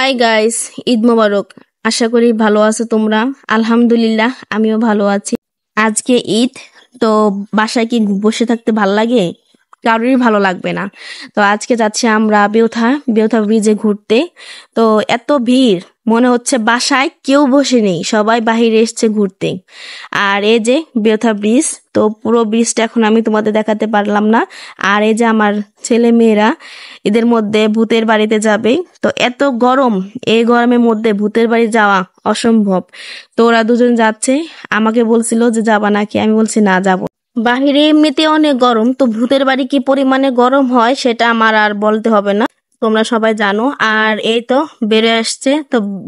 Hi guys, Eid মোবারক। আশা করি ভালো আছো তোমরা। আলহামদুলিল্লাহ, আমিও ভালো আছি। আজকে ঈদ, তো বাসায় কি বসে থাকতে ভাল লাগে? কারোরই ভালো লাগবে না। তো আজকে যাচ্ছি আমরা বেউথা ব্রিজে ঘুরতে। তো এত ভিড়, মনে হচ্ছে বাসায় কেউ বসে নেই, সবাই বাহিরে এসছে ঘুরতে। আর এই যে বেউথা ব্রিজ, তো পুরো ব্রিজটা এখন আমি তোমাদের দেখাতে পারলাম না। আর এই যে আমার ছেলে মেয়েরা এদের মধ্যে ভূতের বাড়িতে যাবে। তো এত গরম, এই গরমের মধ্যে ভূতের বাড়ি যাওয়া অসম্ভব। তো ওরা দুজন যাচ্ছে, আমাকে বলছিল যে যাবা নাকি, আমি বলছি না, যাবো। বাহিরে এমনিতে অনেক গরম, তো ভূতের বাড়ি কি পরিমাণে গরম হয় সেটা আমার আর বলতে হবে না, তোমরা সবাই জানো। আর এই তো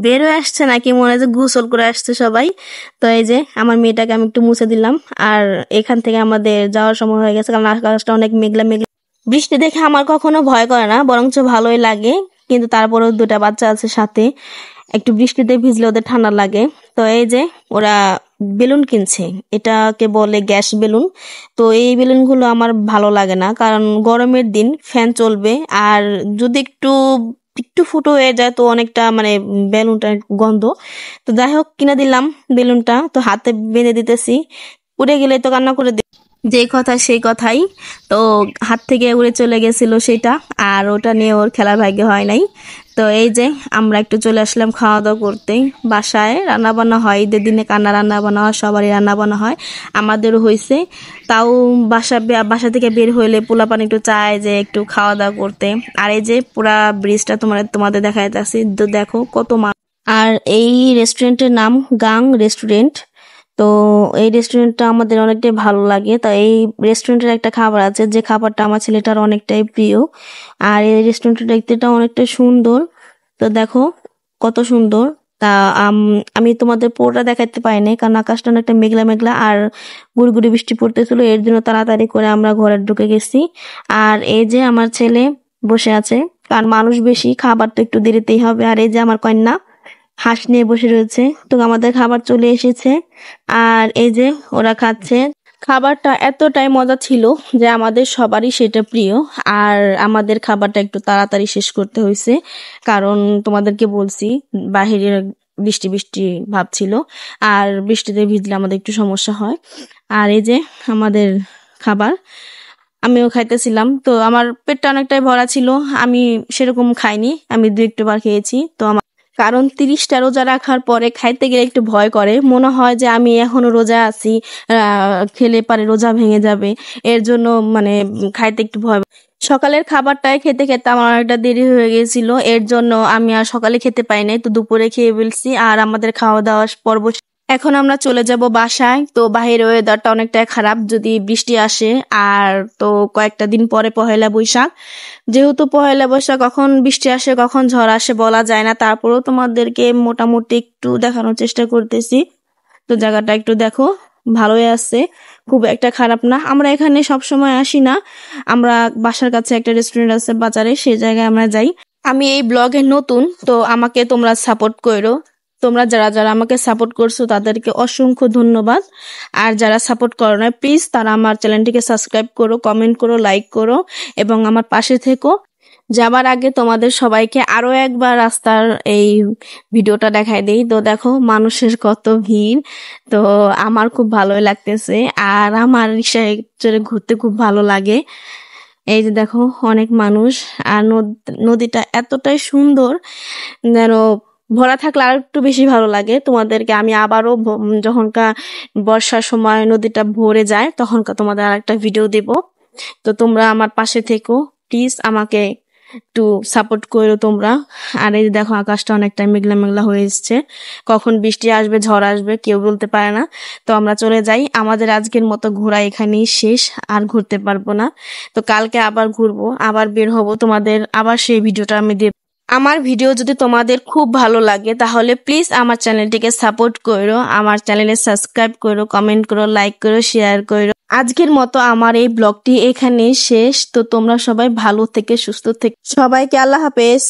বেরোয় আসছে নাকি মনে হয় যে গোসল করে আসছে সবাই। তো এই যে আমার মেয়েটাকে আমি একটু মুছে দিলাম। আর এখান থেকে আমাদের যাওয়ার সময় হয়ে গেছে, কারণ আকাশটা অনেক মেঘলা মেঘলা। বৃষ্টি দেখে আমার কখনো ভয় করে না, বরঞ্চ ভালোই লাগে। কিন্তু তারপরেও দুটা বাচ্চা আছে সাথে, একটু বৃষ্টিতে ভিজলে ওদের ঠান্ডা লাগে। তো এই যে ওরা বেলুন কিনছে, এটাকে বলে গ্যাস বেলুন। তো এই বেলুনগুলো আমার ভালো লাগে না, কারণ গরমের দিন ফ্যান চলবে, আর যদি একটু একটু ফুটো হয়ে যায় তো অনেকটা মানে বেলুনটা গন্ধ। তো যাই হোক, কিনে দিলাম বেলুনটা, তো হাতে বেঁধে দিতেছি। উড়ে গেলে তো কান্না করে যে কথা সেই কথাই। তো হাত থেকে উড়ে চলে গেছিল সেটা, আর ওটা নিয়ে ওর খেলার ভাগ্য হয় নাই। তো এই যে আমরা একটু চলে আসলাম খাওয়া দাওয়া করতে। বাসায় রান্না বান্না হয়, ঈদের দিনে কান্না রান্না বান্না হয়, সবারই রান্না বান্না হয়, আমাদেরও হয়েছে। তাও বাসা থেকে বের হইলে পোলাপান একটু চায় যে একটু খাওয়া দাওয়া করতে। আর এই যে পুরা ব্রিজটা তোমাদের দেখাই যাচ্ছি, তো দেখো কত মানুষ। আর এই রেস্টুরেন্টের নাম গাং রেস্টুরেন্ট। তো এই রেস্টুরেন্টটা আমাদের অনেকটাই ভালো লাগে। তো এই রেস্টুরেন্টের একটা খাবার আছে, যে খাবারটা আমার ছেলেটার অনেকটাই প্রিয়। আর এই রেস্টুরেন্টটা দেখতেটা অনেকটা সুন্দর। তো দেখো কত সুন্দর। তা আমি তোমাদের পুরোটা দেখাতে পাইনি, কারণ আকাশটা অনেকটা মেঘলা মেঘলা আর গুড়ি বৃষ্টি পড়তেছিল, এর জন্য তাড়াতাড়ি করে আমরা ঘরে ঢুকে গেছি। আর এই যে আমার ছেলে বসে আছে, কারণ মানুষ বেশি, খাবার তো একটু দেরিতেই হবে। আর এই যে আমার কন্যা হাঁস নিয়ে বসে রয়েছে। তো আমাদের খাবার চলে এসেছে, আর এই যে ওরা খাচ্ছে। খাবারটা এতটাই মজা ছিল যে আমাদের সবারই সেটা প্রিয়। আর আমাদের খাবারটা একটু তাড়াতাড়ি শেষ করতে হয়েছে, কারণ তোমাদেরকে বলছি বাহিরে বৃষ্টি বৃষ্টি ভাব ছিল, আর বৃষ্টিতে ভিজলে আমাদের একটু সমস্যা হয়। আর এই যে আমাদের খাবার, আমিও খাইতেছিলাম। তো আমার পেটটা অনেকটাই ভরা ছিল, আমি সেরকম খাইনি, আমি দু একটু বার খেয়েছি। তো কারণ 30টা রোজা রাখার পরে খাইতে গেলে একটু ভয় করে, মনে হয় যে আমি এখনো রোজা আছি, খেলে পারে রোজা ভেঙে যাবে। এর জন্য মানে খাইতে একটু ভয়। সকালের খাবারটাই খেতে খেতে আমার অনেকটা দেরি হয়ে গেছিল, এর জন্য আমি আর সকালে খেতে পাই নাই, তো দুপুরে খেয়ে ফেলছি। আর আমাদের খাওয়া দাওয়া পর্ব এখন আমরা চলে যাব বাসায়। তো বাইরের ওয়েদারটা অনেকটাই খারাপ, যদি বৃষ্টি আসে। আর তো কয়েকটা দিন পরে পহেলা বৈশাখ, যেহেতু পহেলা বৈশাখ কখন বৃষ্টি আসে কখন ঝড় আসে বলা যায় না, তারপরেও তোমাদেরকে মোটামুটি একটু দেখানোর চেষ্টা করতেছি। তো জায়গাটা একটু দেখো, ভালোই আছে, খুব একটা খারাপ না। আমরা এখানে সব সময় আসি না, আমরা বাসার কাছে একটা রেস্টুরেন্ট আছে বাজারে, সেই জায়গায় আমরা যাই। আমি এই ব্লগে নতুন, তো আমাকে তোমরা সাপোর্ট করো। তোমরা যারা যারা আমাকে সাপোর্ট করছো তাদেরকে অসংখ্য ধন্যবাদ। আর যারা সাপোর্ট করো না, প্লিজ তারা আমার চ্যানেলটিকে সাবস্ক্রাইব করো, কমেন্ট করো, লাইক করো, এবং আমার পাশে থেকো। যাবার আগে তোমাদের সবাইকে আরো একবার রাস্তার এই ভিডিওটা দেখাই দেই। তো দেখো মানুষের কত ভিড়, তো আমার খুব ভালোই লাগতেছে। আর আমার রিক্সায় চড়ে ঘুরতে খুব ভালো লাগে। এই যে দেখো অনেক মানুষ, আর নদীটা এতটাই সুন্দর যেন ভরা থাকলে আর একটু বেশি ভালো লাগে। তোমাদেরকে আমি আবারও যখনকার বর্ষার সময় নদীটা ভরে যায় তখনকার তোমাদের আর একটা ভিডিও দেব। তো তোমরা আমার পাশে থেকো, প্লিজ আমাকে একটু সাপোর্ট করো তোমরা। আর এই দেখো আকাশটা অনেকটা মেঘলা মেঘলা হয়ে এসছে, কখন বৃষ্টি আসবে ঝড় আসবে কেউ বলতে পারে না। তো আমরা চলে যাই, আমাদের আজকের মতো ঘোরা এখানেই শেষ, আর ঘুরতে পারবো না। তো কালকে আবার ঘুরবো, আবার বের হব, তোমাদের আবার সেই ভিডিওটা আমি দেব। আমার ভিডিও যদি তোমাদের খুব ভালো লাগে তাহলে প্লিজ আমার চ্যানেলটিকে সাপোর্ট করো, আমার চ্যানেলে সাবস্ক্রাইব করো, কমেন্ট করো, লাইক করো, শেয়ার করো। আজকের মতো আমার এই ব্লগটি এখানেই শেষ। তো তোমরা সবাই ভালো থেকে সুস্থ থেকে, সবাইকে আল্লাহ হাফেজ।